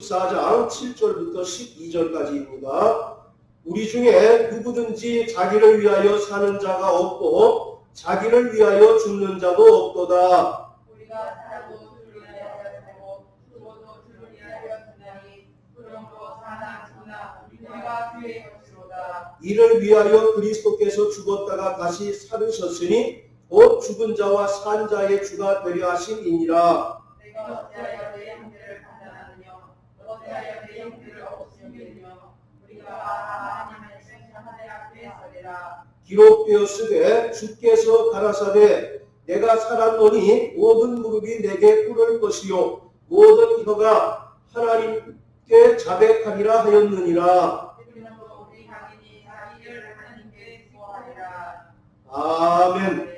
14장 7절부터 12절까지입니다. 우리 중에 누구든지 자기를 위하여 사는 자가 없고 자기를 위하여 죽는 자도 없도다. 우리가 살아도 주를 위하여 살고 죽어도 주를 위하여 죽나니 그러므로 사나 죽나 우리가 주의 것이로다. 이를 위하여 그리스도께서 죽었다가 다시 살으셨으니 곧 죽은 자와 산 자의 주가 되려 하심이니라. 내가 어찌하여 내 형제를 판단하느냐 어찌하여 내 형제를 없애느냐 우리가 하나님의 생명하되 앞에 서리라. 기록되었으되 주께서 가라사대 내가 살았노니 모든 무릎이 내게 꿇을 것이요 모든 혀가 하나님께 자백하리라 하였느니라. 그러므로 우리 각인이 자기를 하나님께 수호하리라. 아멘.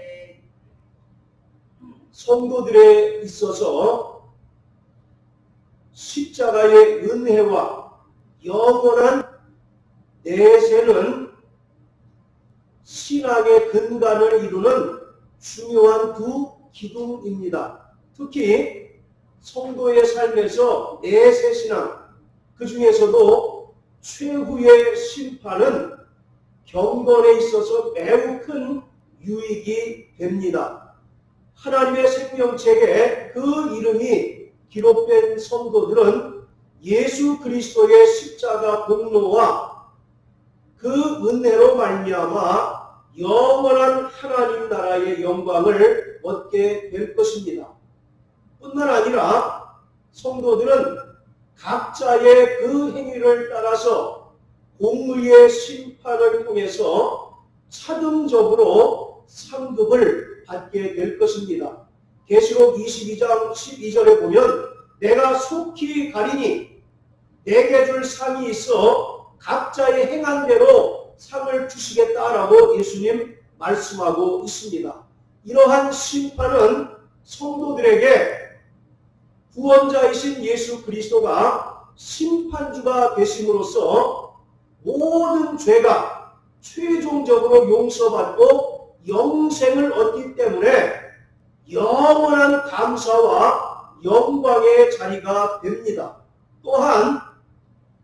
성도들에 있어서 십자가의 은혜와 영원한 내세는 신앙의 근간을 이루는 중요한 두 기둥입니다. 특히 성도의 삶에서 내세 신앙, 그 중에서도 최후의 심판은 경건에 있어서 매우 큰 유익이 됩니다. 하나님의 생명책에 그 이름이 기록된 성도들은 예수 그리스도의 십자가 공로와 그 은혜로 말미암아 영원한 하나님 나라의 영광을 얻게 될 것입니다. 뿐만 아니라 성도들은 각자의 그 행위를 따라서 공의의 심판을 통해서 차등적으로 상급을 받게 될 것입니다. 계시록 22장 12절에 보면 내가 속히 가리니 내게 줄 상이 있어 각자의 행한 대로 상을 주시겠다라고 예수님 말씀하고 있습니다. 이러한 심판은 성도들에게 구원자이신 예수 그리스도가 심판주가 되심으로써 모든 죄가 최종적으로 용서받고 영생을 얻기 때문에 영원한 감사와 영광의 자리가 됩니다. 또한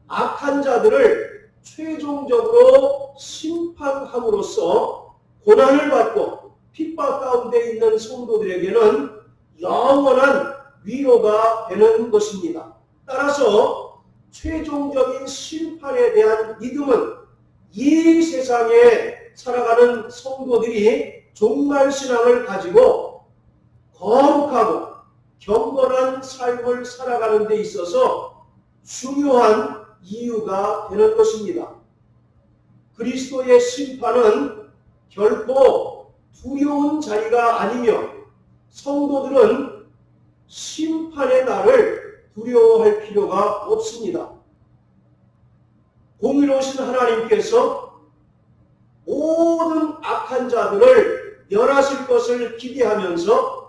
악한 자들을 최종적으로 심판함으로써 고난을 받고 핍박 가운데 있는 성도들에게는 영원한 위로가 되는 것입니다. 따라서 최종적인 심판에 대한 믿음은 이 세상에 살아가는 성도들이 종말 신앙을 가지고 거룩하고 경건한 삶을 살아가는 데 있어서 중요한 이유가 되는 것입니다. 그리스도의 심판은 결코 두려운 자리가 아니며 성도들은 심판의 날을 두려워할 필요가 없습니다. 공의로우신 하나님께서 모든 악한 자들을 멸하실 것을 기대하면서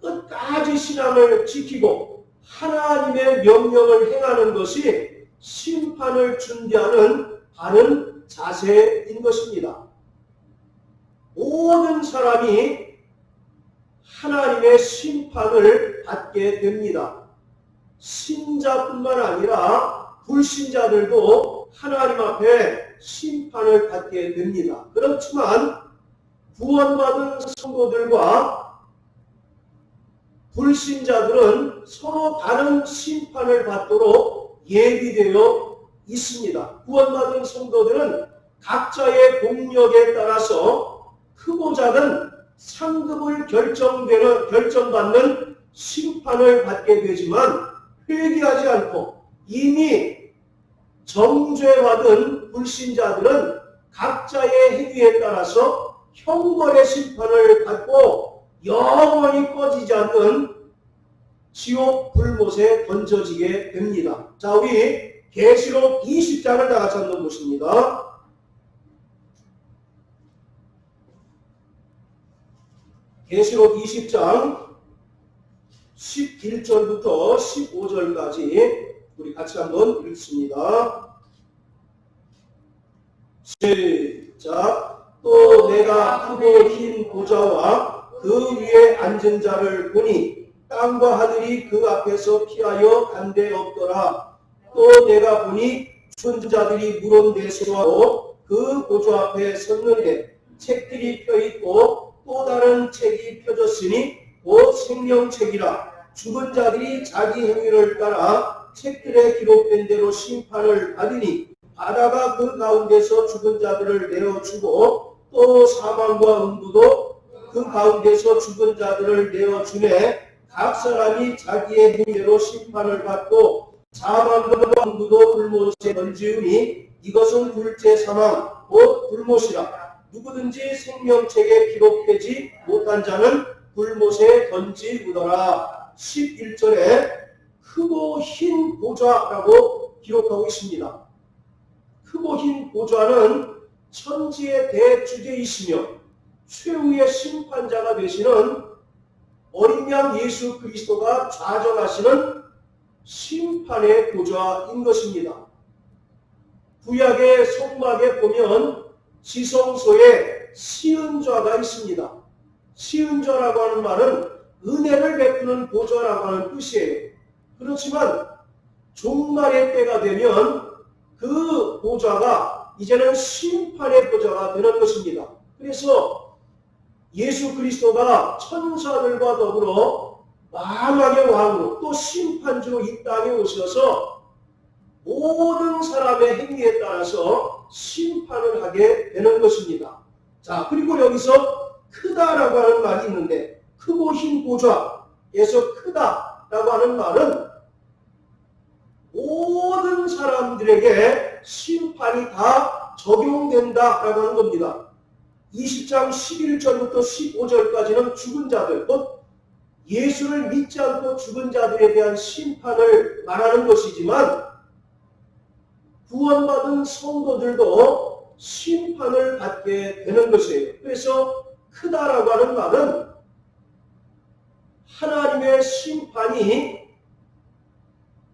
끝까지 신앙을 지키고 하나님의 명령을 행하는 것이 심판을 준비하는 바른 자세인 것입니다. 모든 사람이 하나님의 심판을 받게 됩니다. 신자뿐만 아니라 불신자들도 하나님 앞에 심판을 받게 됩니다. 그렇지만 구원받은 성도들과 불신자들은 서로 다른 심판을 받도록 예비되어 있습니다. 구원받은 성도들은 각자의 공력에 따라서 크고 작은 상급을 결정받는 심판을 받게 되지만 회개하지 않고 이미 정죄받은 불신자들은 각자의 행위에 따라서 형벌의 심판을 받고 영원히 꺼지지 않는 지옥 불못에 던져지게 됩니다. 자, 우리 계시록 20장을 다 같이 한번 보십니다. 계시록 20장 11절부터 15절까지 우리 같이 한번 읽습니다. 시작. 또 내가 크고 흰 보좌와 그 위에 앉은 자를 보니 땅과 하늘이 그 앞에서 피하여 간데 없더라. 또 내가 보니 죽은 자들이 물은 데서하고 그 보좌 앞에 섰는데 책들이 펴있고 또 다른 책이 펴졌으니 곧 생명책이라. 죽은 자들이 자기 행위를 따라 책들에 기록된 대로 심판을 받으니 바다가 그 가운데서 죽은 자들을 내어주고 또 사망과 음부도 그 가운데서 죽은 자들을 내어주네. 각 사람이 자기의 행위대로 심판을 받고 사망과 음부도 불못에 던지우니 이것은 둘째 사망 곧 불못이라. 누구든지 생명책에 기록되지 못한 자는 불못에 던지우더라. 11절에 크고 흰 보좌라고 기록하고 있습니다. 크고 흰 보좌는 천지의 대주제이시며 최후의 심판자가 되시는 어린 양 예수 그리스도가 좌정하시는 심판의 보좌인 것입니다. 구약의 성막에 보면 지성소에 시은좌가 있습니다. 시은좌라고 하는 말은 은혜를 베푸는 보좌라고 하는 뜻이에요. 그렇지만 종말의 때가 되면 그 보좌가 이제는 심판의 보좌가 되는 것입니다. 그래서 예수 그리스도가 천사들과 더불어 만왕의 왕으로 또 심판주로 이 땅에 오셔서 모든 사람의 행위에 따라서 심판을 하게 되는 것입니다. 자, 그리고 여기서 크다라고 하는 말이 있는데 크고 흰 보좌에서 크다라고 하는 말은 모든 사람들에게 심판이 다 적용된다라고 하는 겁니다. 20장 11절부터 15절까지는 죽은 자들, 곧 예수를 믿지 않고 죽은 자들에 대한 심판을 말하는 것이지만 구원받은 성도들도 심판을 받게 되는 것이에요. 그래서 크다라고 하는 말은 하나님의 심판이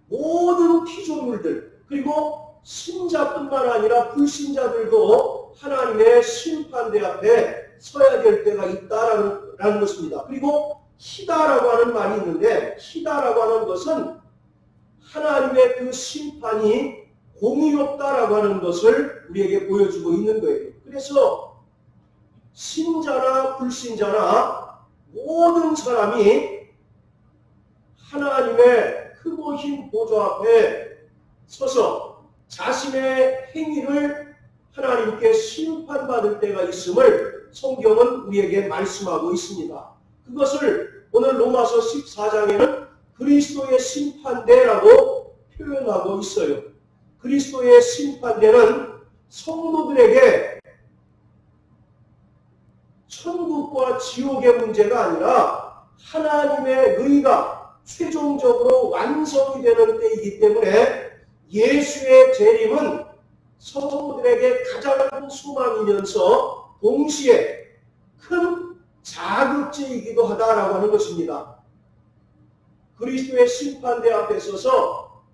모든 피조물들 그리고 신자뿐만 아니라 불신자들도 하나님의 심판대 앞에 서야 될 때가 있다라는 것입니다. 그리고 희다라고 하는 말이 있는데 희다라고 하는 것은 하나님의 그 심판이 공의롭다라고 하는 것을 우리에게 보여주고 있는 거예요. 그래서 신자나 불신자나 모든 사람이 하나님의 크고 흰 보좌 앞에 서서 자신의 행위를 하나님께 심판받을 때가 있음을 성경은 우리에게 말씀하고 있습니다. 그것을 오늘 로마서 14장에는 그리스도의 심판대라고 표현하고 있어요. 그리스도의 심판대는 성도들에게 천국과 지옥의 문제가 아니라 하나님의 의가 최종적으로 완성이 되는 때이기 때문에 예수의 재림은 성도들에게 가장 큰 소망이면서 동시에 큰 자극제이기도 하다라고 하는 것입니다. 그리스도의 심판대 앞에 서서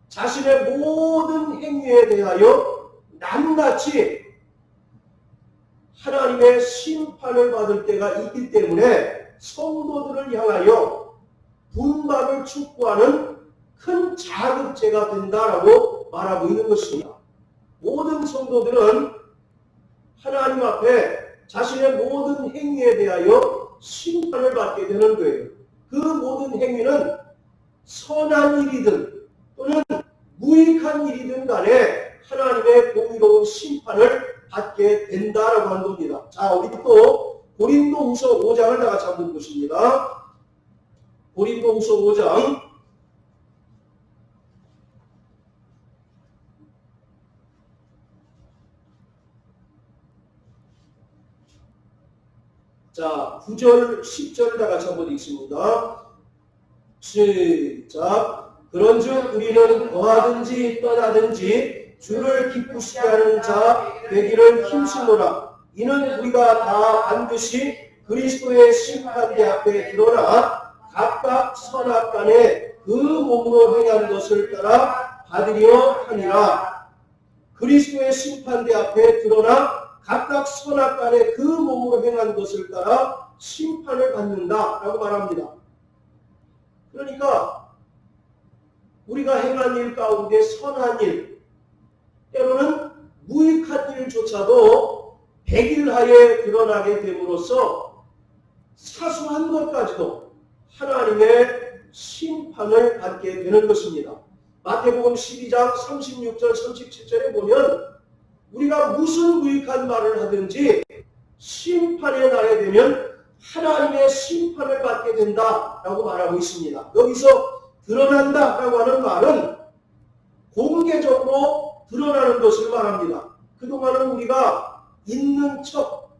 자신의 모든 행위에 대하여 낱낱이 하나님의 심판을 받을 때가 있기 때문에 성도들을 향하여 분박을 촉구하는 큰 자극제가 된다라고 말하고 있는 것입니다. 모든 성도들은 하나님 앞에 자신의 모든 행위에 대하여 심판을 받게 되는 거예요. 그 모든 행위는 선한 일이든 또는 무익한 일이든 간에 하나님의 공의로운 심판을 받게 된다라고 하는 겁니다. 자, 우리 또 고린도후서 5장을 다 같이 한번 보십니다. 고린도후서 5장 자, 9절, 10절을 다 같이 한번 읽습니다. 시작. 그런즉 우리는 거하든지 떠나든지 주를 기쁘시게 하는 자 되기를 힘쓰노라. 이는 우리가 다 반드시 그리스도의 심판대 앞에 드러나 각각 선악간에 그 몸으로 행한 것을 따라 받으려 하니라. 그리스도의 심판대 앞에 드러나 각각 선악간에 그 몸으로 행한 것을 따라 심판을 받는다라고 말합니다. 그러니까 우리가 행한 일 가운데 선한 일, 때로는 무익한 일조차도 백일하에 드러나게 됨으로써 사소한 것까지도 하나님의 심판을 받게 되는 것입니다. 마태복음 12장 36절 37절에 보면 우리가 무슨 무익한 말을 하든지 심판의 날에 되면 하나님의 심판을 받게 된다라고 말하고 있습니다. 여기서 드러난다라고 하는 말은 공개적으로 드러나는 것을 말합니다. 그동안은 우리가 있는 척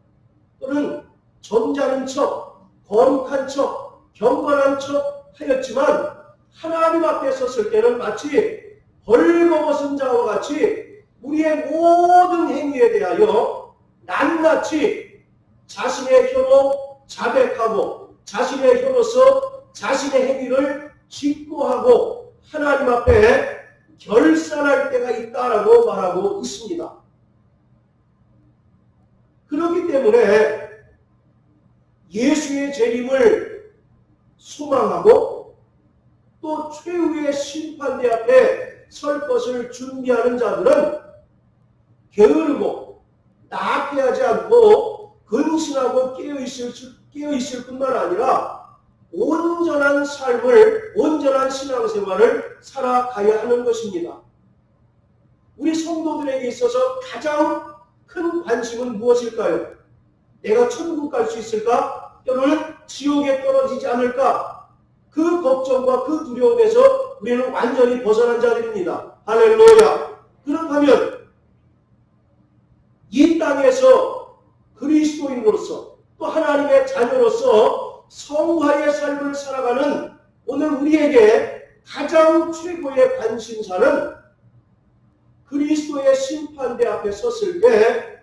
또는 점잖은 척, 거룩한 척, 경건한 척 하였지만 하나님 앞에 섰을 때는 마치 벌거벗은 자와 같이 우리의 모든 행위에 대하여 낱낱이 자신의 혀로 자백하고 자신의 혀로서 자신의 행위를 직고하고 하나님 앞에 결산할 때가 있다라고 말하고 있습니다. 그렇기 때문에 예수의 재림을 소망하고 또 최후의 심판대 앞에 설 것을 준비하는 자들은 게으르고 나태하지 않고 근신하고 깨어있을 뿐만 아니라 온전한 삶을, 온전한 신앙생활을 살아가야 하는 것입니다. 우리 성도들에게 있어서 가장 큰 관심은 무엇일까요? 내가 천국 갈 수 있을까? 또는 지옥에 떨어지지 않을까? 그 걱정과 그 두려움에서 우리는 완전히 벗어난 자들입니다. 할렐루야! 그렇다면 이 땅에서 그리스도인으로서 또 하나님의 자녀로서 성화의 삶을 살아가는 오늘 우리에게 가장 최고의 관심사는 그리스도의 심판대 앞에 섰을 때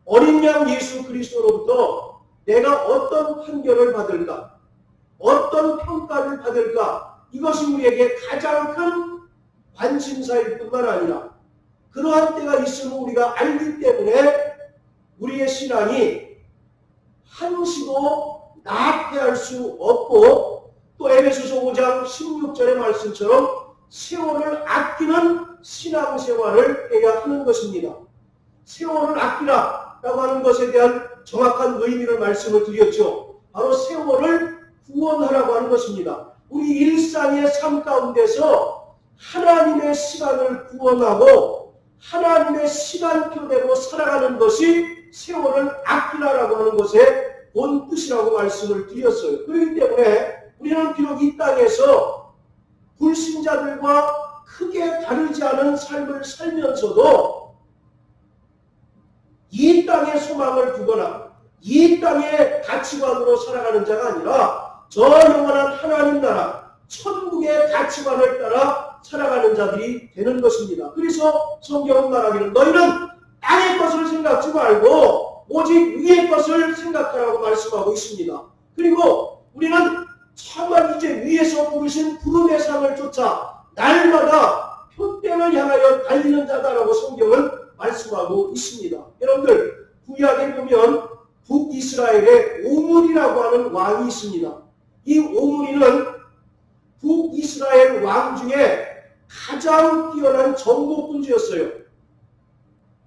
어린 양 예수 그리스도로부터 내가 어떤 판결을 받을까? 어떤 평가를 받을까? 이것이 우리에게 가장 큰 관심사일 뿐만 아니라 그러한 때가 있음을 우리가 알기 때문에 우리의 신앙이 한시도 나태할 수 없고 또 에베소서 5장 16절의 말씀처럼 세월을 아끼는 신앙생활을 해야 하는 것입니다. 세월을 아끼라라고 하는 것에 대한 정확한 의미를 말씀을 드렸죠. 바로 세월을 구원하라고 하는 것입니다. 우리 일상의 삶 가운데서 하나님의 시간을 구원하고 하나님의 시간표대로 살아가는 것이 세월을 아끼라라고 하는 것의 본 뜻이라고 말씀을 드렸어요. 그렇기 때문에 우리는 비록 이 땅에서 불신자들과 크게 다르지 않은 삶을 살면서도 이 땅의 소망을 두거나 이 땅의 가치관으로 살아가는 자가 아니라 저 영원한 하나님 나라 천국의 가치관을 따라 살아가는 자들이 되는 것입니다. 그래서 성경은 말하기를 너희는 땅의 것을 생각지 말고 오직 위의 것을 생각하라고 말씀하고 있습니다. 그리고 우리는 정말 이제 위에서 부르신 부름의 상을 쫓아 날마다 표대를 향하여 달리는 자다라고 성경은 말씀하고 있습니다. 여러분들 구약에 보면 북이스라엘에 오므리라고 하는 왕이 있습니다. 이 오므리는 북이스라엘 왕 중에 가장 뛰어난 정복군주였어요.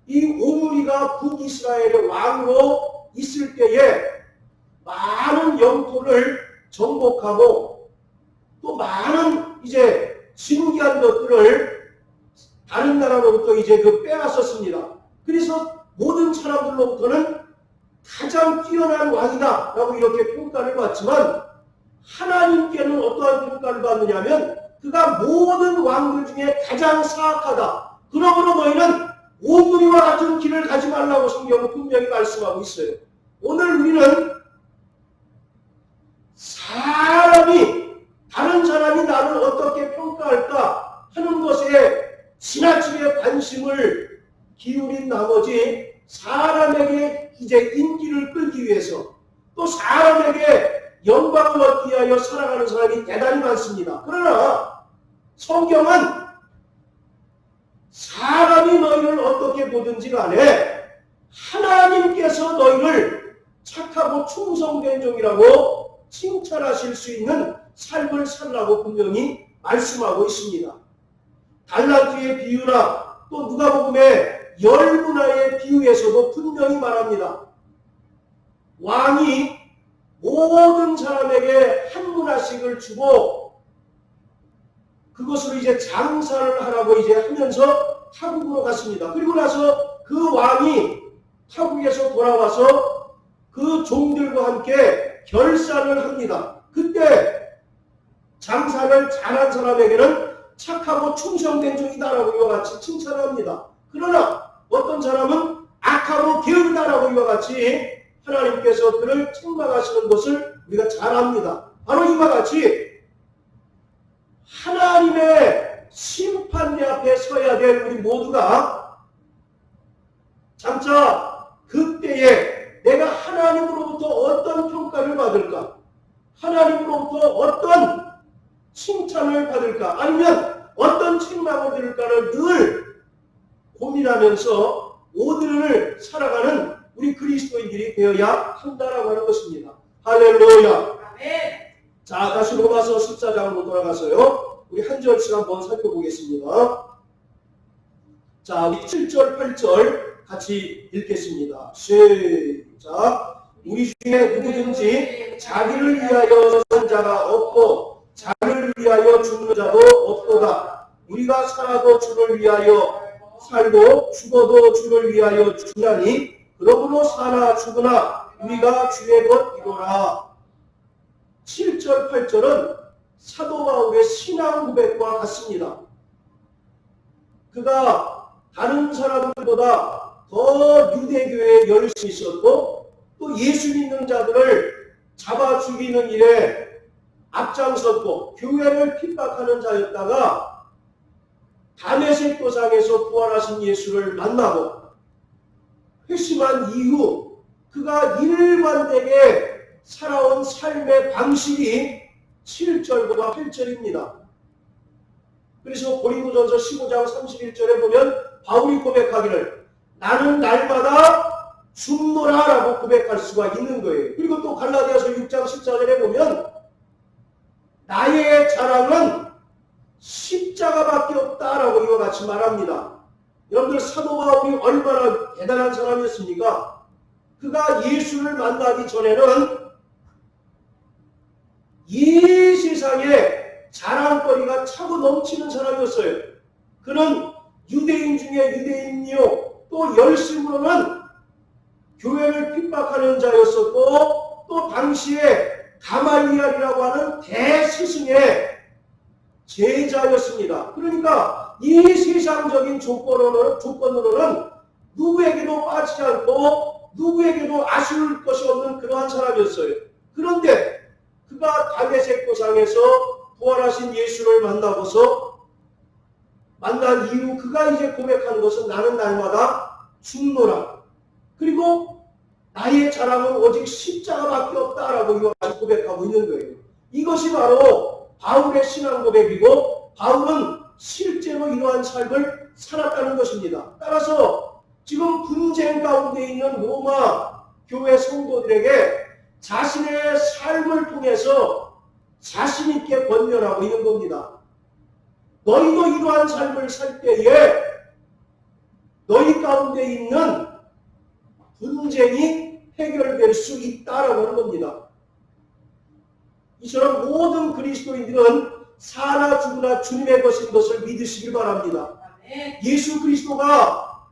이 오므리가 북이스라엘의 왕으로 있을 때에 많은 영토를 정복하고 또 많은 이제 신기한 것들을 다른 나라로부터 이제 빼앗았습니다. 그래서 모든 사람들로부터는 가장 뛰어난 왕이다 라고 이렇게 평가를 받지만 하나님께는 어떠한 평가를 받느냐면 그가 모든 왕들 중에 가장 사악하다. 그러므로 너희는 오므리와 같은 길을 가지 말라고 성경은 분명히 말씀하고 있어요. 오늘 우리는 다른 사람이 나를 어떻게 평가할까 하는 것에 지나치게 관심을 기울인 나머지 사람에게 이제 인기를 끌기 위해서 또 사람에게 영광을 얻기 위하여 살아가는 사람이 대단히 많습니다. 그러나 성경은 사람이 너희를 어떻게 보든지 간에 하나님께서 너희를 착하고 충성된 종이라고 칭찬하실 수 있는 삶을 살라고 분명히 말씀하고 있습니다. 달란트의 비유나 또 누가복음의 10문화의 비유에서도 분명히 말합니다. 왕이 모든 사람에게 한 문화씩을 주고 그것으로 이제 장사를 하라고 이제 하면서 타국으로 갔습니다. 그리고 나서 그 왕이 타국에서 돌아와서 그 종들과 함께 결산을 합니다. 그때 장사를 잘한 사람에게는 착하고 충성된 종이다라고 이와 같이 칭찬합니다. 그러나 어떤 사람은 악하고 게으르다라고 이와 같이 하나님께서 그를 책망하시는 것을 우리가 잘 압니다. 바로 이와 같이 하나님의 심판대 앞에 서야 될 우리 모두가 장차 그때에 내가 하나님으로부터 어떤 평가를 받을까? 하나님으로부터 어떤 칭찬을 받을까? 아니면 어떤 책망을 들을까를 늘 고민하면서 오늘을 살아가는 우리 그리스도인들이 되어야 한다라고 하는 것입니다. 할렐루야. 아멘. 자, 다시 로마서 14장으로 돌아가서요. 우리 한 절씩 한번 살펴보겠습니다. 자, 우리 7절, 8절 같이 읽겠습니다. 시작. 우리 중에 누구든지 자기를 위하여 사는 자가 없고 자기를 위하여 죽는 자도 없도다. 우리가 살아도 주를 위하여 살고 죽어도 주를 위하여 죽나니 그러므로 사나 죽으나 우리가 주의 것이로라. 7절, 8절은 사도 바울의 신앙 고백과 같습니다. 그가 다른 사람들보다 더 유대교에 열심히 있었고 또 예수 믿는 자들을 잡아 죽이는 일에 앞장섰고 교회를 핍박하는 자였다가 다메섹 도상에서 부활하신 예수를 만나고 회심한 이후 그가 일관되게 살아온 삶의 방식이 7절과 8절입니다. 그래서 고린도전서 15장 31절에 보면 바울이 고백하기를 나는 날마다 죽노라 라고 고백할 수가 있는 거예요. 그리고 또 갈라디아서 6장 14절에 보면 나의 자랑은 십자가밖에 없다라고 이와 같이 말합니다. 여러분들 사도 바울이 얼마나 대단한 사람이었습니까? 그가 예수를 만나기 전에는 이 세상에 자랑거리가 차고 넘치는 사람이었어요. 그는 유대인 중에 유대인이요 또 열심으로는 교회를 핍박하는 자였었고 또 당시에 가말리엘이라고 하는 대스승의 제자였습니다. 그러니까 이 세상적인 조건으로는 누구에게도 빠지지 않고 누구에게도 아쉬울 것이 없는 그러한 사람이었어요. 그런데 그가 다메섹 도상에서 부활하신 예수를 만난 이후 그가 이제 고백하는 것은 나는 날마다 죽노라. 그리고 나의 자랑은 오직 십자가밖에 없다라고 이와 같이 고백하고 있는 거예요. 이것이 바로 바울의 신앙 고백이고 바울은 실제로 이러한 삶을 살았다는 것입니다. 따라서 지금 분쟁 가운데 있는 로마 교회 성도들에게 자신의 삶을 통해서 자신 있게 권면하고 있는 겁니다. 너희도 이러한 삶을 살 때에 너희 가운데 있는 분쟁이 해결될 수 있다라고 하는 겁니다. 이처럼 모든 그리스도인들은 사나 죽으나 주님의 것인 것을 믿으시길 바랍니다. 예수 그리스도가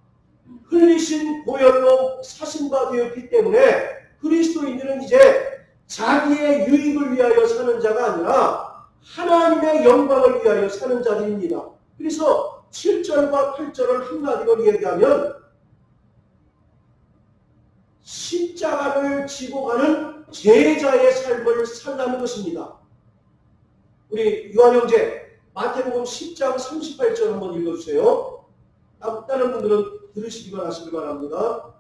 흘리신 보혈로 사신 바 되었기 때문에 그리스도인들은 이제 자기의 유익을 위하여 사는 자가 아니라 하나님의 영광을 위하여 사는 자들입니다. 그래서 7절과 8절을 한마디로 얘기하면 십자가를 지고 가는 제자의 삶을 살라는 것입니다. 우리 유한 형제 마태복음 10장 38절 한번 읽어주세요. 다른 분들은 들으시기만 하시길 바랍니다.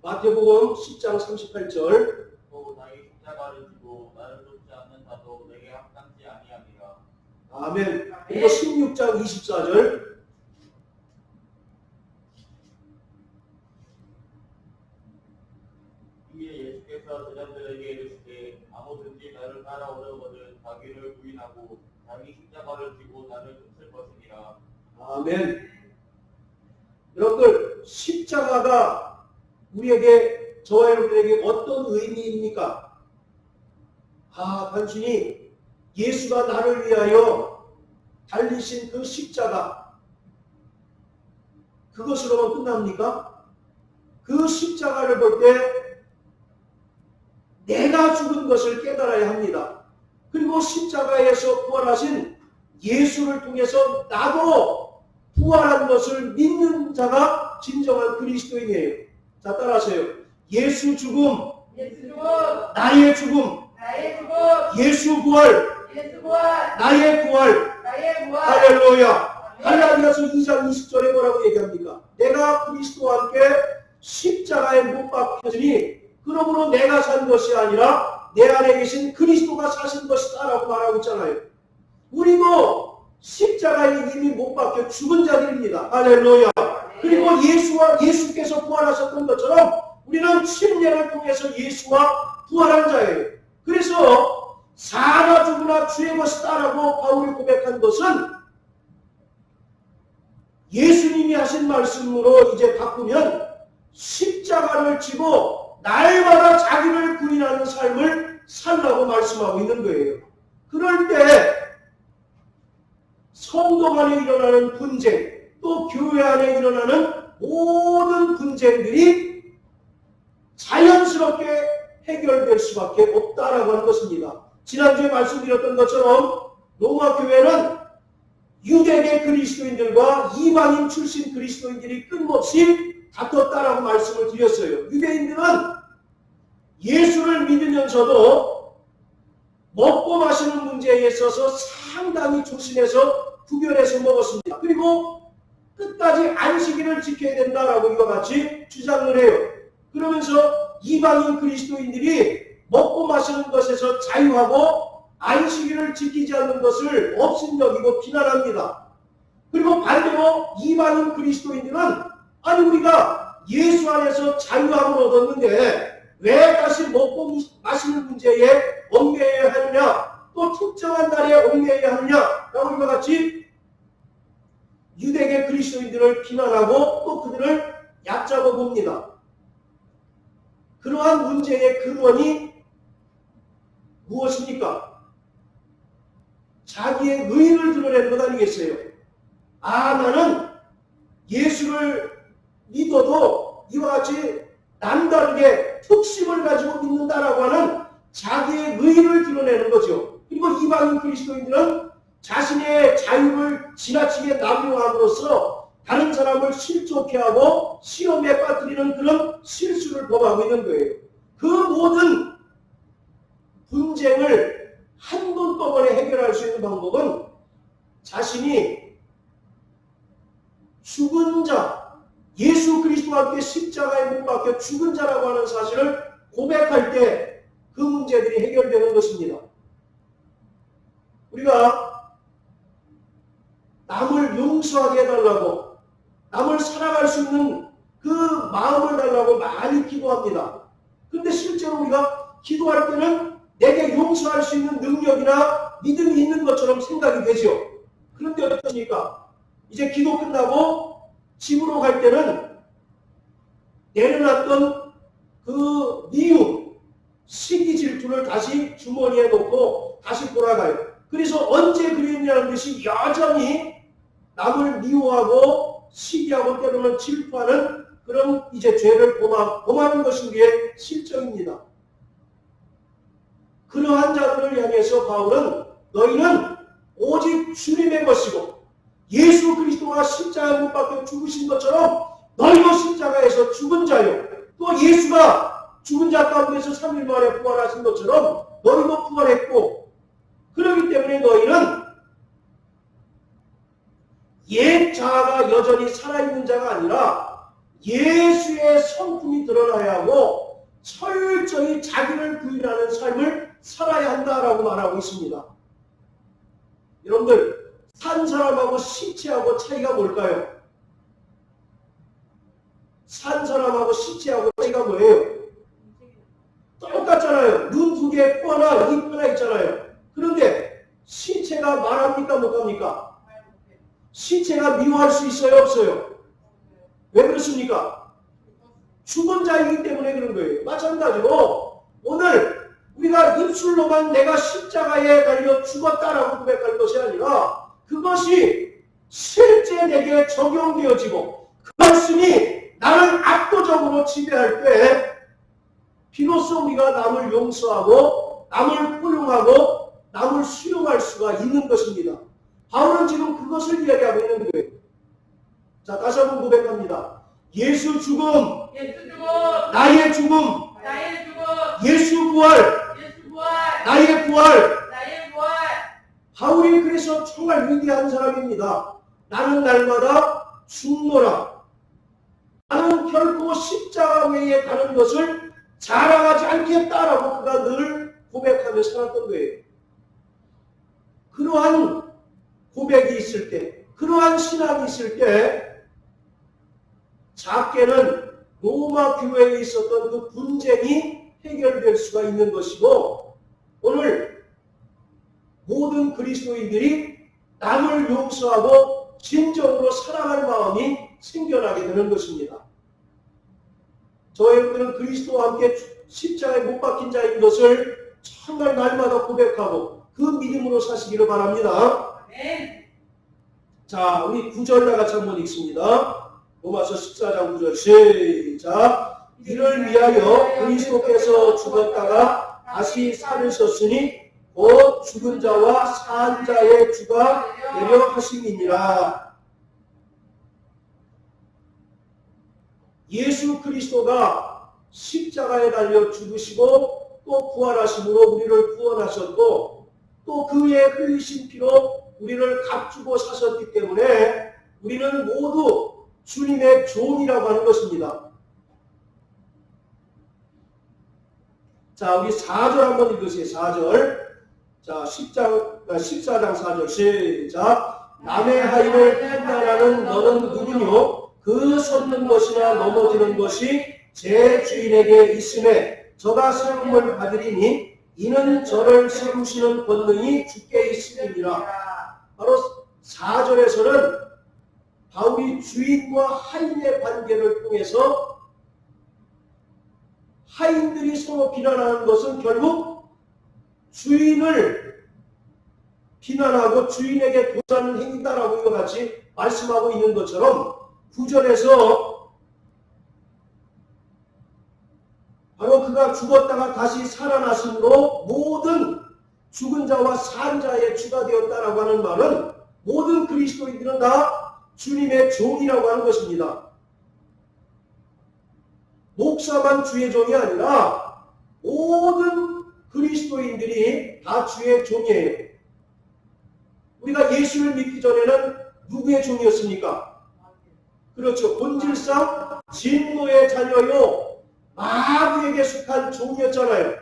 마태복음 10장 38절 또 자기 십자가를 지고 나를 쫓지 않는 자도 내게 합당치 아니하니라. 아멘. 그리고 16장 24절 이에 예수께서 제자들에게 이르시되 아무든지 나를 따르 십자가를 지고 나를 쫓을 것이니라. 아멘. 여러분들, 십자가가 우리에게, 저와 여러분에게 어떤 의미입니까? 단순히 예수가 나를 위하여 달리신 그 십자가, 그것으로만 끝납니까? 그 십자가를 볼 때 내가 죽은 것을 깨달아야 합니다. 그리고 십자가에서 부활하신 예수를 통해서 나도 부활한 것을 믿는 자가 진정한 그리스도인이에요. 자, 따라하세요. 예수 죽음, 예수 죽음, 나의 죽음, 나의 죽음, 예수 부활, 예수 부활, 나의 부활. 나의 부활. 할렐루야. 갈라디아서 2장 20절에 뭐라고 얘기합니까? 내가 그리스도와 함께 십자가에 못 박혔으니 그러므로 내가 산 것이 아니라 내 안에 계신 그리스도가 사신 것이다 라고 말하고 있잖아요. 우리도 십자가에 이미 못 박혀 죽은 자들입니다. 할렐루야. 그리고 예수께서 부활하셨던 것처럼 우리는 침례를 통해서 예수와 부활한 자예요. 그래서 사나 죽으나 주의 것이다 라고 바울이 고백한 것은 예수님이 하신 말씀으로 이제 바꾸면 십자가를 지고 날마다 자기를 부인하는 삶을 살라고 말씀하고 있는 거예요. 그럴 때 성도 안에 일어나는 분쟁, 또 교회 안에 일어나는 모든 분쟁들이 자연스럽게 해결될 수밖에 없다라고 하는 것입니다. 지난주에 말씀드렸던 것처럼 로마 교회는 유대계 그리스도인들과 이방인 출신 그리스도인들이 끊임없이 다퉜다라고 말씀을 드렸어요. 유대인들은 예수를 믿으면서도 먹고 마시는 문제에 있어서 상당히 조심해서 구별해서 먹었습니다. 그리고 끝까지 안식일을 지켜야 된다라고 이와 같이 주장을 해요. 그러면서 이방인 그리스도인들이 먹고 마시는 것에서 자유하고 안식일을 지키지 않는 것을 업신여기고 비난합니다. 그리고 반대로 이방인 그리스도인들은 아니 우리가 예수 안에서 자유함을 얻었는데 왜 다시 먹고 마시는 문제에 얽매여야 하느냐, 또 특정한 날에 얽매여야 하느냐라고 이와 같이 유대계 그리스도인들을 비난하고 또 그들을 얕잡아 봅니다. 그러한 문제의 근원이 무엇입니까? 자기의 의의를 드러내는 것 아니겠어요? 나는 예수를 믿어도 이와 같이 남다르게 특심을 가지고 믿는다라고 하는 자기의 의의를 드러내는 거죠. 그리고 이방인 그리스도인들은 자신의 자유를 지나치게 남용함으로써 다른 사람을 실족해 하고 시험에 빠뜨리는 그런 실수를 범하고 있는 거예요. 그 모든 분쟁을 한번꺼번에 해결할 수 있는 방법은 자신이 죽은 자, 예수 그리스도와 함께 십자가에 못 박혀 죽은 자라고 하는 사실을 고백할 때 그 문제들이 해결되는 것입니다. 우리가 남을 용서하게 해달라고, 남을 사랑할 수 있는 그 마음을 달라고 많이 기도합니다. 그런데 실제로 우리가 기도할 때는 내게 용서할 수 있는 능력이나 믿음이 있는 것처럼 생각이 되죠. 그런데 어떻습니까? 이제 기도 끝나고 집으로 갈 때는 내려놨던 그 미움, 시기 질투를 다시 주머니에 넣고 다시 돌아가요. 그래서 언제 그랬냐는 듯이 여전히 남을 미워하고 시기하고 때로는 질투하는 그런 이제 죄를 범하는 것이 우리의 실정입니다. 그러한 자들을 향해서 바울은 너희는 오직 주님의 것이고 예수 그리스도가 십자가에 못 박혀 죽으신 것처럼 너희도 십자가에서 죽은 자요. 또 예수가 죽은 자 가운데서 3일 만에 부활하신 것처럼 너희도 부활했고 그렇기 때문에 너희는 옛 자아가 여전히 살아있는 자가 아니라 예수의 성품이 드러나야 하고 철저히 자기를 부인하는 삶을 살아야 한다라고 말하고 있습니다. 여러분들, 산 사람하고 시체하고 차이가 뭘까요? 산 사람하고 시체하고 차이가 뭐예요? 똑같잖아요. 눈 두 개, 코 하나, 입 하나 있잖아요. 그런데 시체가 시체가 말합니까 못합니까? 시체가 미워할 수 있어요 없어요? 왜 그렇습니까? 죽은 자이기 때문에 그런 거예요. 마찬가지로 오늘 우리가 입술로만 내가 십자가에 달려 죽었다라고 고백할 것이 아니라 그것이 실제 내게 적용되어지고 그 말씀이 나를 압도적으로 지배할 때 비로소 우리가 남을 용서하고 남을 포용하고 남을 수용할 수가 있는 것입니다. 바울은 지금 그것을 이야기하고 있는 거예요. 자, 다시 한번 고백합니다. 예수 죽음, 나의 죽음, 예수 부활, 나의 부활. 바울이 그래서 정말 위대한 사람입니다. 나는 날마다 죽노라. 나는 결코 십자가 외에 다른 것을 자랑하지 않겠다라고 그가 늘 고백하며 살았던 거예요. 그러한 고백이 있을 때, 그러한 신앙이 있을 때 작게는 로마 교회에 있었던 그 분쟁이 해결될 수가 있는 것이고 오늘 모든 그리스도인들이 남을 용서하고 진정으로 사랑할 마음이 생겨나게 되는 것입니다. 저희들은 그리스도와 함께 십자가에 못 박힌 자인 것을 정말 날마다 고백하고 그 믿음으로 사시기를 바랍니다. 자, 우리 9절 다 같이 한번 읽습니다. 로마서 14장 9절 시작. 이를 위하여 그리스도께서 죽었다가 다시 살으셨으니 곧 죽은 자와 산 자의 주가 되려 하심이니라. 예수 그리스도가 십자가에 달려 죽으시고 또 부활하심으로 우리를 구원하셨고 또 그의 흘리신 피로 우리를 값주고 사셨기 때문에 우리는 모두 주님의 종이라고 하는 것입니다. 자, 우리 4절 한번 읽으세요. 4절. 자, 14장 4절 시작. 남의 하인을 판단하는 너는 누구뇨? 그 섰는 것이나 넘어지는 것이 제 주인에게 있음에 저가 세움을 받으리니 이는 저를 세우시는 권능이 주께 있음이니라. 바로 4절에서는 바울이 주인과 하인의 관계를 통해서 하인들이 서로 비난하는 것은 결국 주인을 비난하고 주인에게 도전하는 행위다라고 이와 같이 말씀하고 있는 것처럼 9절에서 바로 그가 죽었다가 다시 살아나심으로 모든 죽은 자와 산 자의 주가 되었다라고 하는 말은 모든 그리스도인들은 다 주님의 종이라고 하는 것입니다. 목사만 주의 종이 아니라 모든 그리스도인들이 다 주의 종이에요. 우리가 예수를 믿기 전에는 누구의 종이었습니까? 그렇죠. 본질상 진노의 자녀요 마귀에게 속한 종이었잖아요.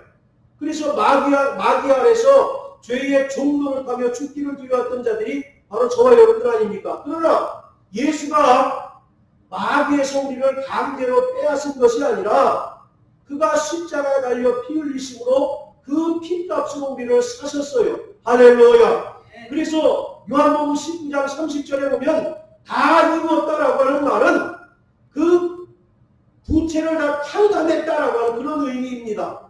그래서 마귀 아래서 죄의 종로를 타며 죽기를 두려웠던 자들이 바로 저와 여러분들 아닙니까? 그러나 예수가 마귀의 성리를 강제로 빼앗은 것이 아니라 그가 십자가에 달려 피 흘리심으로 그 피값으로 우리를 사셨어요. 할렐루야. 그래서 요한복음 19장 30절에 보면 다 이루었다라고 하는 말은 그 부채를 다 탕감했다라고 하는 그런 의미입니다.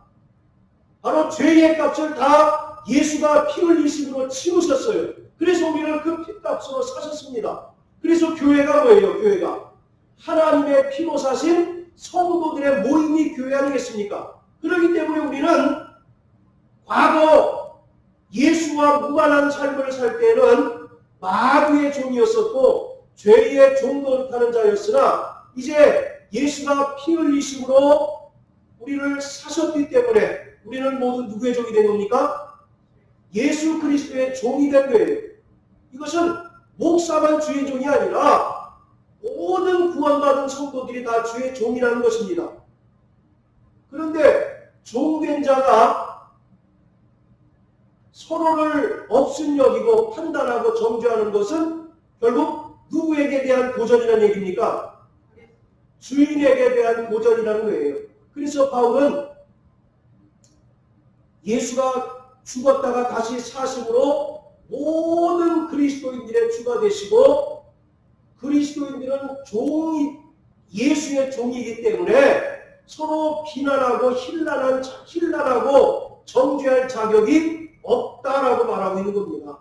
바로 죄의 값을 다 예수가 피 흘리심으로 치우셨어요. 그래서 우리를 그 피값으로 사셨습니다. 그래서 교회가 뭐예요? 교회가 하나님의 피로 사신 성도들의 모임이 교회 아니겠습니까? 그렇기 때문에 우리는 과거 예수와 무관한 삶을 살 때는 마귀의 종이었었고 죄의 종도를 타는 자였으나 이제 예수가 피 흘리심으로 우리를 사셨기 때문에 우리는 모두 누구의 종이 된 겁니까? 예수 그리스도의 종이 된 거예요. 이것은 목사만 주의 종이 아니라 모든 구원받은 성도들이 다 주의 종이라는 것입니다. 그런데 종된 자가 서로를 없음 여기고 판단하고 정죄하는 것은 결국 누구에게 대한 도전이라는 얘기입니까? 주인에게 대한 도전이라는 거예요. 그래서 바울은 예수가 죽었다가 다시 사심으로 모든 그리스도인들의 주가 되시고 그리스도인들은 예수의 종이기 때문에 서로 비난하고 힐난하고 정죄할 자격이 없다라고 말하고 있는 겁니다.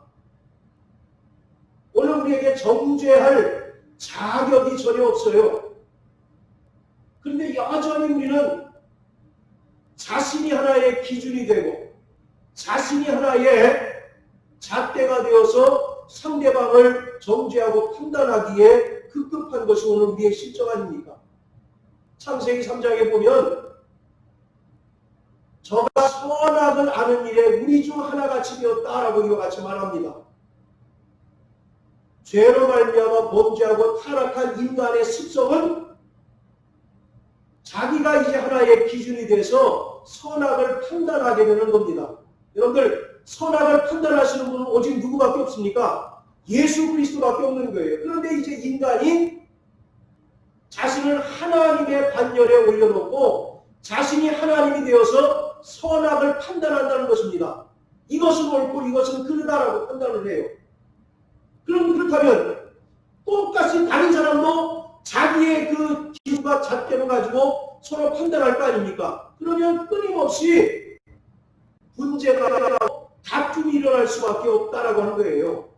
오늘 우리에게 정죄할 자격이 전혀 없어요. 그런데 여전히 우리는 자신이 하나의 기준이 되고 자신이 하나의 잣대가 되어서 상대방을 정죄하고 판단하기에 급급한 것이 오늘 우리의 실정 아닙니까? 창세기 3장에 보면 저가 선악을 아는 일에 우리 중 하나같이 되었다라고 이와 같이 말합니다. 죄로 말미암아 범죄하고 타락한 인간의 습성은 자기가 이제 하나의 기준이 돼서 선악을 판단하게 되는 겁니다. 여러분들 선악을 판단하시는 분은 오직 누구밖에 없습니까? 예수 그리스도밖에 없는 거예요. 그런데 이제 인간이 자신을 하나님의 반열에 올려놓고 자신이 하나님이 되어서 선악을 판단한다는 것입니다. 이것은 옳고 이것은 그르다라고 판단을 해요. 그렇다면 똑같이 다른 사람도 자기의 그 기준과 잣대를 가지고 서로 판단할 거 아닙니까? 그러면 끊임없이 분쟁가 나고 다툼이 일어날 수밖에 없다라고 하는 거예요.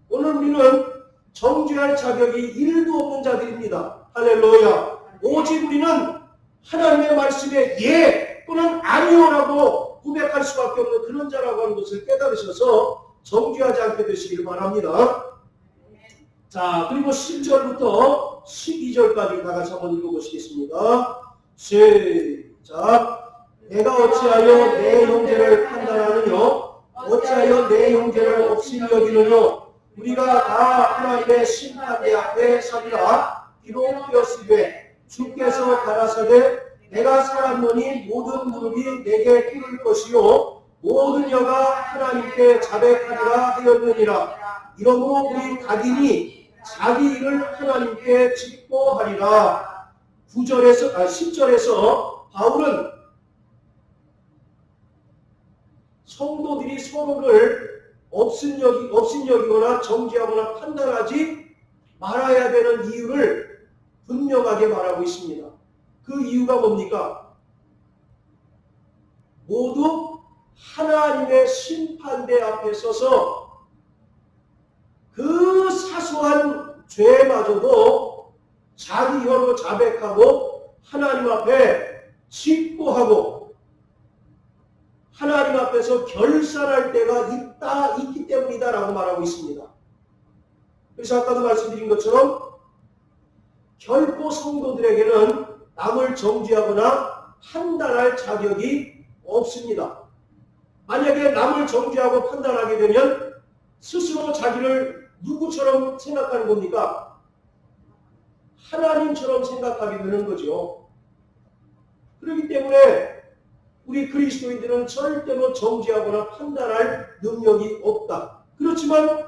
오늘 우리는 정죄할 자격이 1도 없는 자들입니다. 할렐루야. 오직 우리는 하나님의 말씀에 예 또는 아니오라고 고백할 수밖에 없는 그런 자라고 하는 것을 깨달으셔서 정죄하지 않게 되시기를 바랍니다. 자, 그리고 10절부터 12절까지 다 같이 한번 읽어보시겠습니다. 시작. 내가 어찌하여 내 형제를 판단하느뇨? 어찌하여 내 형제를 업신 여기느뇨? 우리가 다 하나님의 심판대 앞에 서리라. 기록되었으되 주께서 가라사대 내가 살았노니 모든 무릎이 내게 꿇을 것이요 모든 여가 하나님께 자백하리라 하였느니라. 이러므로 우리 각인이 자기 일을 하나님께 직보하리라. 10절에서 바울은 성도들이 서로를 업신여기거나 정죄하거나 판단하지 말아야 되는 이유를 분명하게 말하고 있습니다. 그 이유가 뭡니까? 모두 하나님의 심판대 앞에 서서 그 사소한 죄마저도 자기 혀로 자백하고 하나님 앞에 직보하고 하나님 앞에서 결산할 때가 있기 때문이다 라고 말하고 있습니다. 그래서 아까도 말씀드린 것처럼 결코 성도들에게는 남을 정죄하거나 판단할 자격이 없습니다. 만약에 남을 정죄하고 판단하게 되면 스스로 자기를 누구처럼 생각하는 겁니까? 하나님처럼 생각하게 되는 거죠. 그렇기 때문에 우리 그리스도인들은 절대로 정죄하거나 판단할 능력이 없다. 그렇지만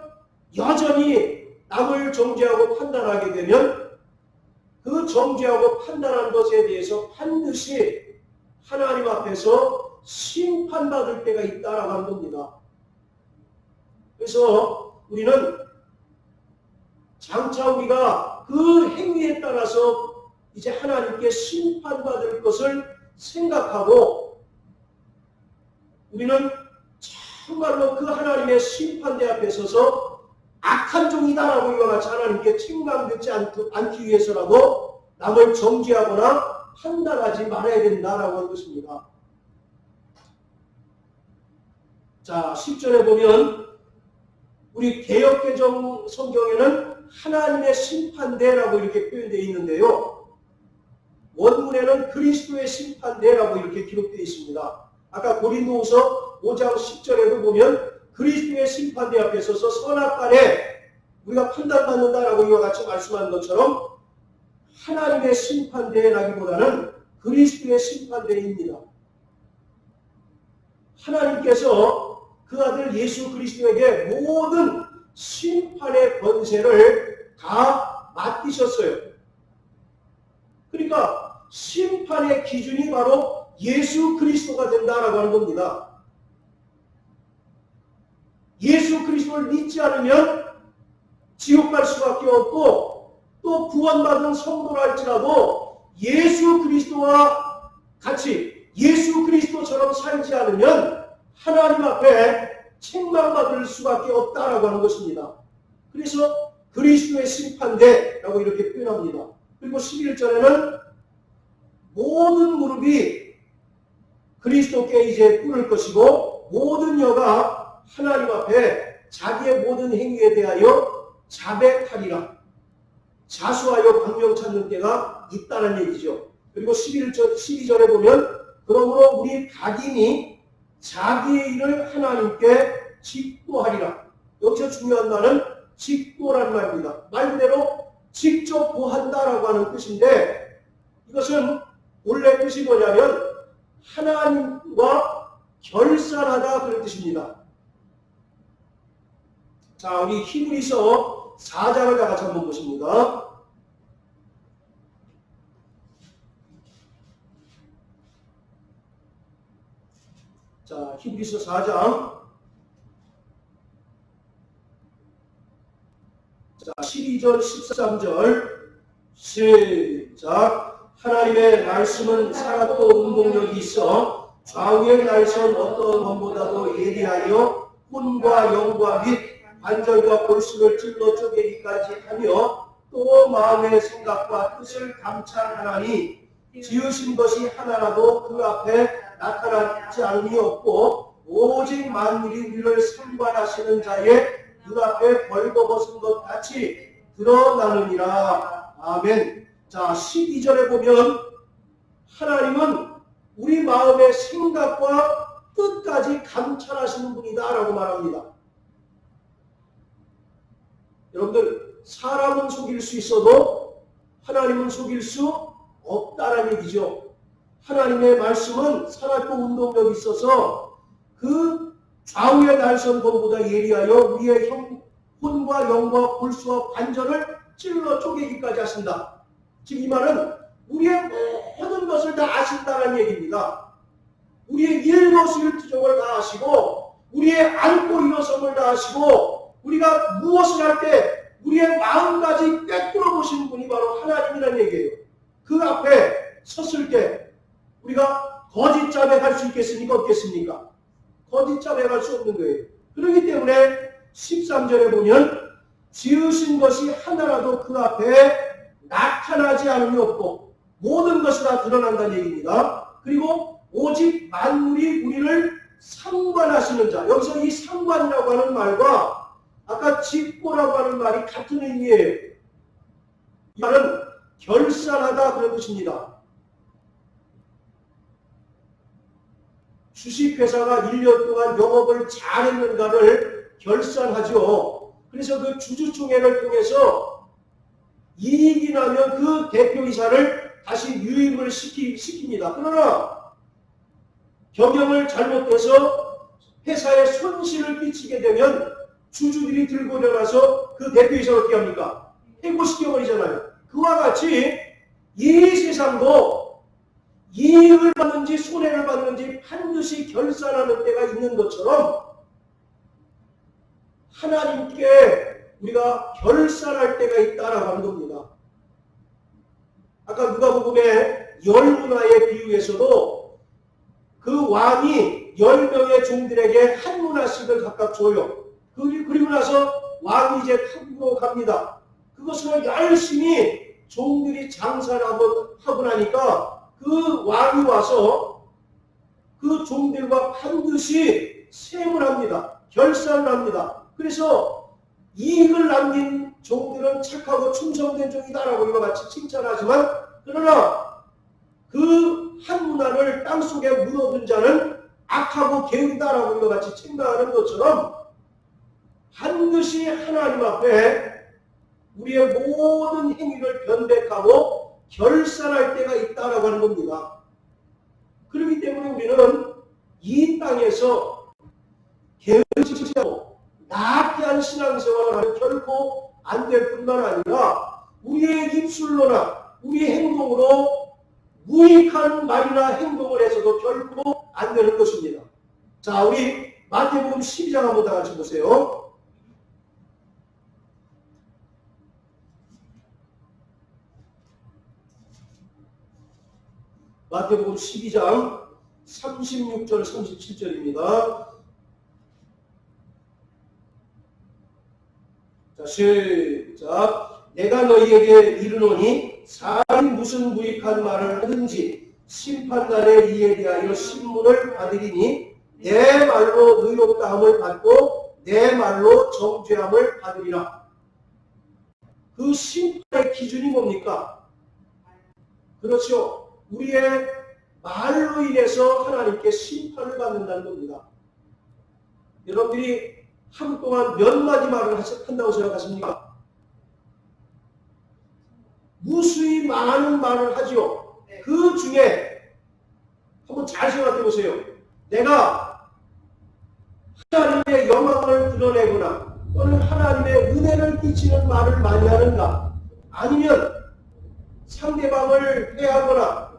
여전히 남을 정죄하고 판단하게 되면 그 정죄하고 판단한 것에 대해서 반드시 하나님 앞에서 심판받을 때가 있다라고 하는 겁니다. 그래서 우리는 장차 우리가 그 행위에 따라서 이제 하나님께 심판받을 것을 생각하고 우리는 정말로 그 하나님의 심판대 앞에 서서 악한 종이다라고 이와 같이 하나님께 책망받지 않기 위해서라도 남을 정죄하거나 판단하지 말아야 된다라고 하는 것입니다. 자, 10절에 보면 우리 개역개정 성경에는 하나님의 심판대라고 이렇게 표현되어 있는데요. 원문에는 그리스도의 심판대라고 이렇게 기록되어 있습니다. 아까 고린도후서 5장 10절에도 보면 그리스도의 심판대 앞에 서서 선악간에 우리가 판단받는다라고 이와 같이 말씀한 것처럼 하나님의 심판대라기보다는 그리스도의 심판대입니다. 하나님께서 그 아들 예수 그리스도에게 모든 심판의 권세를 다 맡기셨어요. 그러니까 심판의 기준이 바로 예수 그리스도가 된다라고 하는 겁니다. 예수 그리스도를 믿지 않으면 지옥 갈 수밖에 없고, 또 구원받은 성도라 할지라도 예수 그리스도와 같이 예수 그리스도처럼 살지 않으면 하나님 앞에 책망받을 수밖에 없다라고 하는 것입니다. 그래서 그리스도의 심판대라고 이렇게 표현합니다. 그리고 11절에는 모든 무릎이 그리스도께 이제 꿇을 것이고 모든 여가 하나님 앞에 자기의 모든 행위에 대하여 자백하리라. 자수하여 광명 찾는 때가 있다는 얘기죠. 그리고 12절에 보면 그러므로 우리 각인이 자기의 일을 하나님께 직보하리라. 여기서 중요한 말은 직보란 말입니다. 말 그대로 직접 보한다라고 하는 뜻인데, 이것은 원래 뜻이 뭐냐면 하나님과 결산하다 그런 뜻입니다. 자, 우리 히브리서 4장을 다 같이 한번 보십니다. 자, 히브리서 4장. 자, 12절, 13절. 시작. 하나님의 말씀은 살았고 운동력이 있어 좌우의 날선 어떤 것보다도 예리하여 혼과 영과 및 관절과 골수를 찔러 쪼개기까지 하며 또 마음의 생각과 뜻을 감찰하나니 지으신 것이 하나라도 그 앞에 나타나지 않음이 없고 오직 만물이 우리를 상관하시는 자의 눈앞에 벌거벗은 것 같이 드러나느니라. 아멘. 자, 12절에 보면 하나님은 우리 마음의 생각과 뜻까지 감찰하시는 분이다 라고 말합니다. 여러분들, 사람은 속일 수 있어도 하나님은 속일 수 없다라는 얘기죠. 하나님의 말씀은 살았고 운동력이 있어서 그 좌우의 날선보다 예리하여 우리의 혼과 영과 골수와 관절을 찔러 쪼개기까지 하신다. 즉 이 말은 우리의 모든 것을 다 아신다는 얘기입니다. 우리의 일거수일투족을 다 아시고 우리의 안고 일어섬을 다 아시고 우리가 무엇을 할 때 우리의 마음까지 꿰뚫어 보시는 분이 바로 하나님이라는 얘기예요. 그 앞에 섰을 때 우리가 거짓 자백할 수 있겠습니까? 없겠습니까? 거짓 자백할 수 없는 거예요. 그렇기 때문에 13절에 보면 지으신 것이 하나라도 그 앞에 나타나지 않음이 없고 모든 것이 다 드러난다는 얘기입니다. 그리고 오직 만물이 우리를 상관하시는 자. 여기서 이 상관이라고 하는 말과 아까 직보라고 하는 말이 같은 의미예요. 이 말은 결산하다 그런 뜻입니다. 주식회사가 1년 동안 영업을 잘했는가를 결산하죠. 그래서 그 주주총회를 통해서 이익이 나면 그 대표이사를 다시 유임을 시킵니다. 그러나 경영을 잘못해서 회사에 손실을 끼치게 되면 주주들이 들고 일어나서 그 대표이사를 어떻게 합니까? 해고시켜버리잖아요. 그와 같이 이 세상도 이익을 받는지 손해를 받는지 반드시 결산하는 때가 있는 것처럼 하나님께 우리가 결산할 때가 있다라고 하는 겁니다. 아까 누가복음의 열문화의 비유에서도 그 왕이 10명의 종들에게 한 문화씩을 각각 줘요. 그리고 나서 왕이 이제 타고 갑니다. 그것을 열심히 종들이 장사를 하고 나니까 그 왕이 와서 그 종들과 반드시 세움을 합니다. 결산을 합니다. 그래서 이익을 남긴 종들은 착하고 충성된 종이다라고 이와 같이 칭찬하지만 그러나 그 한 문화를 땅속에 묻어둔 자는 악하고 게으르다라고 이와 같이 책망하는 것처럼 반드시 하나님 앞에 우리의 모든 행위를 변백하고 결산할 때가 있다라고 하는 겁니다. 그렇기 때문에 우리는 이 땅에서 게으르지 않고 나태한 신앙생활을 하면 결코 안 될 뿐만 아니라 우리의 입술로나 우리의 행동으로 무익한 말이나 행동을 해서도 결코 안 되는 것입니다. 자, 우리 마태복음 12장 한번 다 같이 보세요. 마태복음 12장 36절 37절입니다. 자, 시작. 내가 너희에게 이르노니 사람이 무슨 무익한 말을 하든지 심판날에 이에 대하여 신문을 받으리니 내 말로 의롭다함을 받고 내 말로 정죄함을 받으리라. 그 심판의 기준이 뭡니까? 그렇죠. 우리의 말로 인해서 하나님께 심판을 받는다는 겁니다. 여러분들이 하루 동안 몇 마디 말을 한다고 생각하십니까? 무수히 많은 말을 하지요. 그 중에 한번 잘 생각해 보세요. 내가 하나님의 영광을 드러내거나 또는 하나님의 은혜를 끼치는 말을 많이 하는가? 아니면 상대방을 해하거나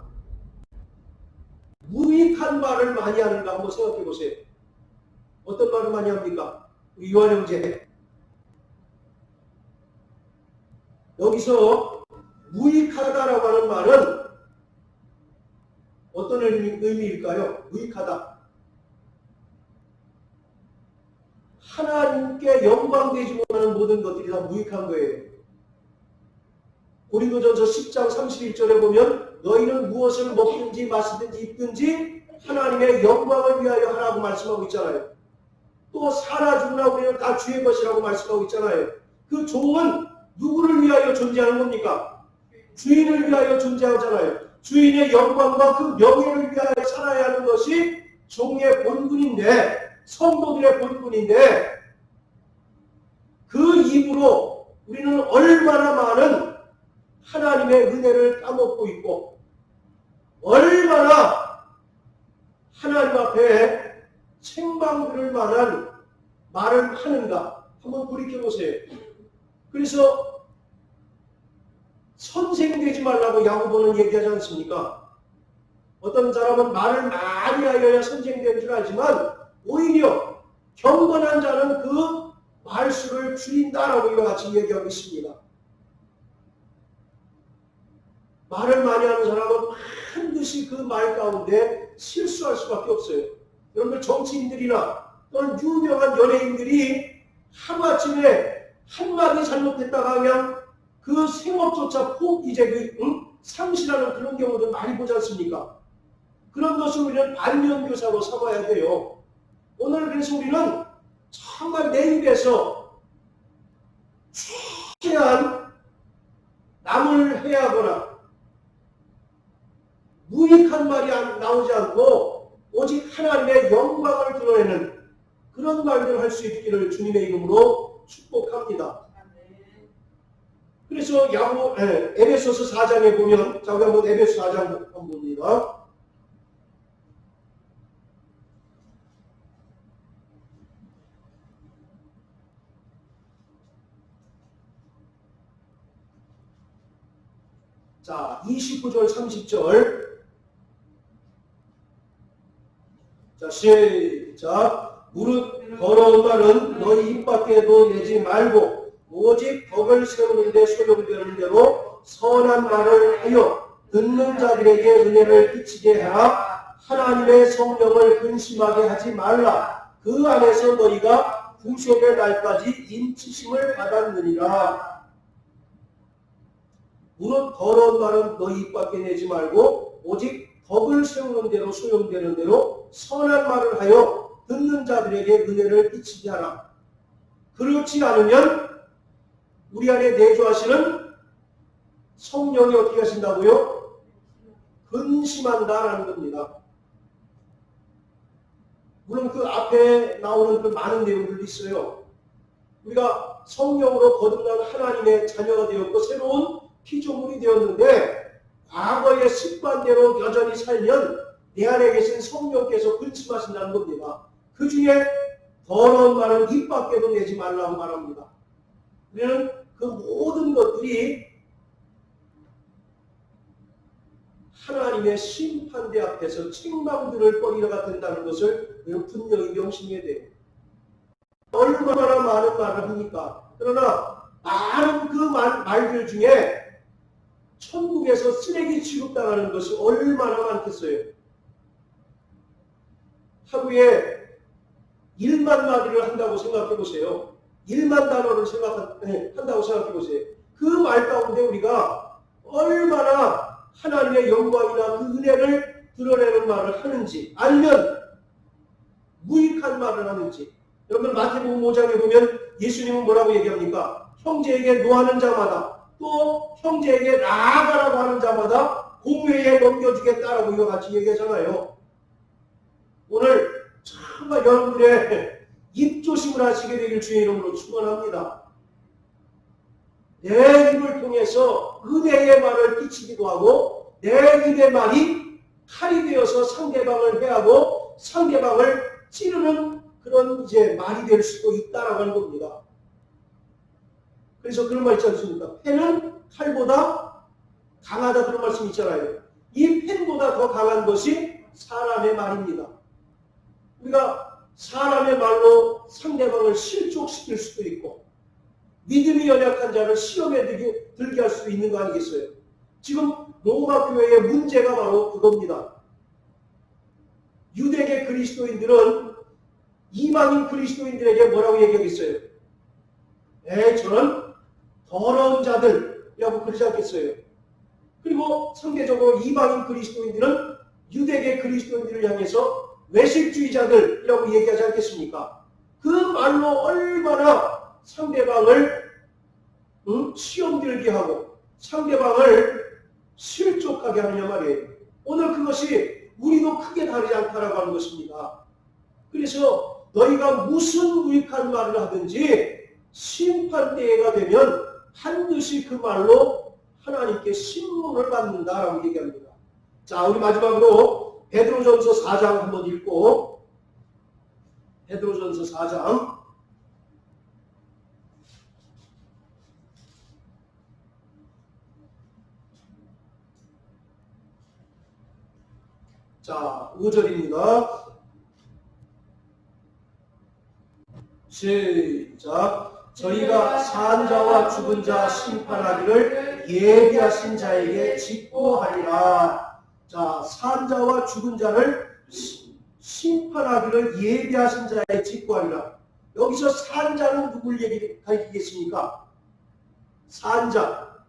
무익한 말을 많이 하는가? 한번 생각해 보세요. 어떤 말을 많이 합니까? 요한 형제. 여기서 무익하다라고 하는 말은 어떤 의미일까요? 무익하다. 하나님께 영광되지 못하는 모든 것들이 다 무익한 거예요. 고린도전서 10장 31절에 보면 너희는 무엇을 먹든지 마시든지 입든지 하나님의 영광을 위하여 하라고 말씀하고 있잖아요. 또 살아 죽으나 우리는 다 주의 것이라고 말씀하고 있잖아요. 그 종은 누구를 위하여 존재하는 겁니까? 주인을 위하여 존재하잖아요. 주인의 영광과 그 명예를 위하여 살아야 하는 것이 종의 본분인데, 성도들의 본분인데, 그 이후로 우리는 얼마나 많은 하나님의 은혜를 까먹고 있고 얼마나 하나님 앞에 책망 들을 만한 말을 하는가 한번 돌이켜보세요. 그래서 선생 되지 말라고 야고보는 얘기하지 않습니까? 어떤 사람은 말을 많이 하여야 선생 되는 줄 알지만 오히려 경건한 자는 그 말수를 줄인다라고 이와 같이 얘기하고 있습니다. 말을 많이 하는 사람은 반드시 그 말 가운데 실수할 수밖에 없어요. 여러분들 정치인들이나 또는 유명한 연예인들이 하루아침에 한마디 잘못했다가 그냥 그 생업조차 상실하는 그런 경우도 많이 보지 않습니까? 그런 것을 우리는 반면교사로 삼아야 돼요. 오늘 그래서 우리는 정말 내 입에서 최대한 남을 해하거나 무익한 말이 나오지 않고 오직 하나님의 영광을 드러내는 그런 말들을 할 수 있기를 주님의 이름으로 축복합니다. 그래서 에베소서 4장에 보면, 자, 우리 한번 에베소 4장 한번 봅니다. 자, 29절, 30절. 자, 시작. 무릇 더러운 말은 너희 입 밖에도 내지 말고 오직 덕을 세우는 데 소용되는 대로 선한 말을 하여 듣는 자들에게 은혜를 끼치게 하라. 하나님의 성령을 근심하게 하지 말라. 그 안에서 너희가 구속의 날까지 인치심을 받았느니라. 무릇 더러운 말은 너희 입 밖에 내지 말고 오직 덕을 세우는 대로 소용되는 대로 선한 말을 하여 듣는 자들에게 은혜를 끼치게 하라. 그렇지 않으면 우리 안에 내주하시는 성령이 어떻게 하신다고요? 근심한다라는 겁니다. 물론 그 앞에 나오는 그 많은 내용들도 있어요. 우리가 성령으로 거듭난 하나님의 자녀가 되었고 새로운 피조물이 되었는데 과거의 습관대로 여전히 살면 내 안에 계신 성령께서 근심하신다는 겁니다. 그 중에 더러운 말은 입 밖에도 내지 말라고 말합니다. 우리는 그 모든 것들이 하나님의 심판대 앞에서 책망 들을 거리가 된다는 것을 그럼 분명히 명심해야 돼요. 얼마나 많은 말을 합니까? 그러나 많은 그 말들 중에 천국에서 쓰레기 취급당하는 것이 얼마나 많겠어요. 하루에 1만 마디를 한다고 생각해 보세요. 1만 단어를 한다고 생각해 보세요. 그 말 가운데 우리가 얼마나 하나님의 영광이나 그 은혜를 드러내는 말을 하는지, 아니면 무익한 말을 하는지. 여러분 마태복음 5장에 보면 예수님은 뭐라고 얘기합니까? 형제에게 노하는 자마다, 또 형제에게 나아가라고 하는 자마다 공회에 넘겨주겠다라고 이와 같이 얘기하잖아요. 오늘 정말 여러분의 입조심을 하시게 되길 주의 이름으로 축원합니다. 내 입을 통해서 은혜의 말을 끼치기도 하고, 내 입의 말이 칼이 되어서 상대방을 해하고 상대방을 찌르는 그런 말이 될 수도 있다라고 하는 겁니다. 그래서 그런 말 있지 않습니까? 펜은 칼보다 강하다, 그런 말씀 있잖아요. 이 펜보다 더 강한 것이 사람의 말입니다. 우리가 사람의 말로 상대방을 실족시킬 수도 있고, 믿음이 연약한 자를 시험에 들게 할 수도 있는 거 아니겠어요? 지금 로마 교회의 문제가 바로 그겁니다. 유대계 그리스도인들은 이방인 그리스도인들에게 뭐라고 얘기하겠어요? 저는 더러운 자들이라고 그러지 않겠어요? 그리고 상대적으로 이방인 그리스도인들은 유대계 그리스도인들을 향해서 외식주의자들이라고 얘기하지 않겠습니까? 그 말로 얼마나 상대방을 시험 들게 하고 상대방을 실족하게 하느냐 말이에요. 오늘 그것이 우리도 크게 다르지 않다라고 하는 것입니다. 그래서 너희가 무슨 무익한 말을 하든지 심판 때가 되면 반드시 그 말로 하나님께 신문을 받는다라고 얘기합니다. 자, 우리 마지막으로 베드로전서 4장 한번 읽고, 베드로전서 4장 자, 5절입니다. 시작. 저희가 산 자와 죽은 자 심판하기를 예비하신 자에게 직고하리라. 자, 산 자와 죽은 자를 심판하기를 예비하신 자에게 직고하리라. 여기서 산 자는 누굴 가리키겠습니까? 산 자.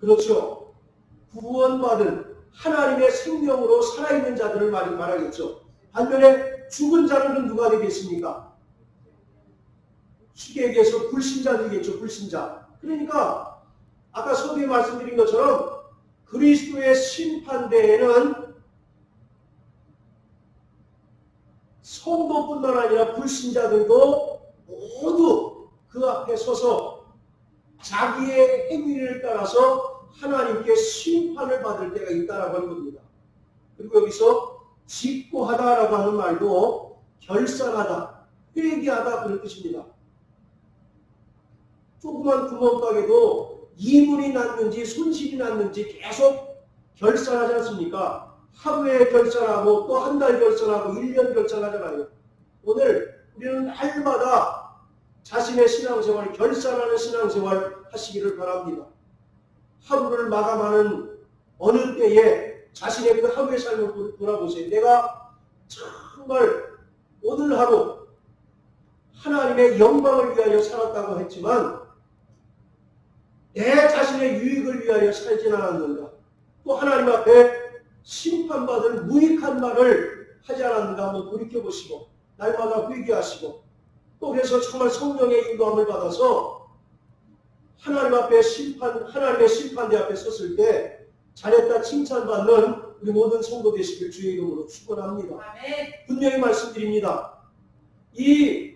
그렇죠. 구원받은 하나님의 생명으로 살아있는 자들을 말하겠죠. 반면에 죽은 자는 누가 되겠습니까? 쉽게 얘기해서 불신자들이겠죠. 불신자. 그러니까 아까 서두에 말씀드린 것처럼 그리스도의 심판대에는 성도뿐만 아니라 불신자들도 모두 그 앞에 서서 자기의 행위를 따라서 하나님께 심판을 받을 때가 있다라고 하는 겁니다. 그리고 여기서 직고하다라고 하는 말도 결산하다, 회개하다 그런 뜻입니다. 조그만 구멍가게도 이물이 났는지 손실이 났는지 계속 결산하지 않습니까? 하루에 결산하고 또 한 달 결산하고 1년 결산하잖아요. 오늘 우리는 날마다 자신의 신앙생활을 결산하는 신앙생활 하시기를 바랍니다. 하루를 마감하는 어느 때에 자신의 그 하루의 삶을 돌아보세요. 내가 정말 오늘 하루 하나님의 영광을 위하여 살았다고 했지만 내 자신의 유익을 위하여 살진 않았는가? 또 하나님 앞에 심판받을 무익한 말을 하지 않았는가 한번 돌이켜보시고 날마다 회개하시고, 또 그래서 정말 성령의 인도함을 받아서 하나님 앞에 하나님의 심판대 앞에 섰을 때 잘했다 칭찬받는 우리 모든 성도 되시길 주의 이름으로 축원합니다. 분명히 말씀드립니다. 이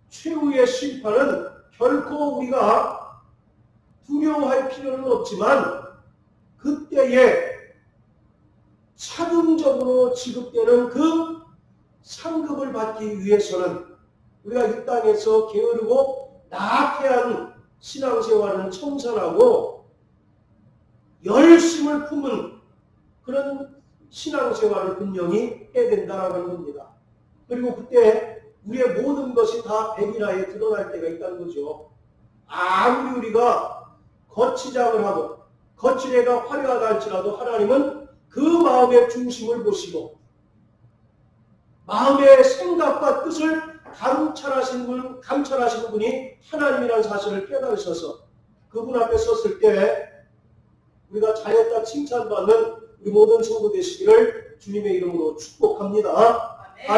최후의 심판은 결코 우리가 두려워할 필요는 없지만 그때에 차등적으로 지급되는 그 상급을 받기 위해서는 우리가 이 땅에서 게으르고 나태한 신앙생활은 청산하고 열심을 품은 그런 신앙생활을 분명히 해야 된다는 겁니다. 그리고 그때 우리의 모든 것이 다 백일하에 드러날 때가 있다는 거죠. 아무리 우리가 거치장을 하고 거칠애가 화려하다 할지라도 하나님은 그 마음의 중심을 보시고 마음의 생각과 뜻을 감찰하시는 분이 하나님이라는 사실을 깨달으셔서 그분 앞에 섰을 때 우리가 잘했다 칭찬받는 우리 모든 성도 되시기를 주님의 이름으로 축복합니다.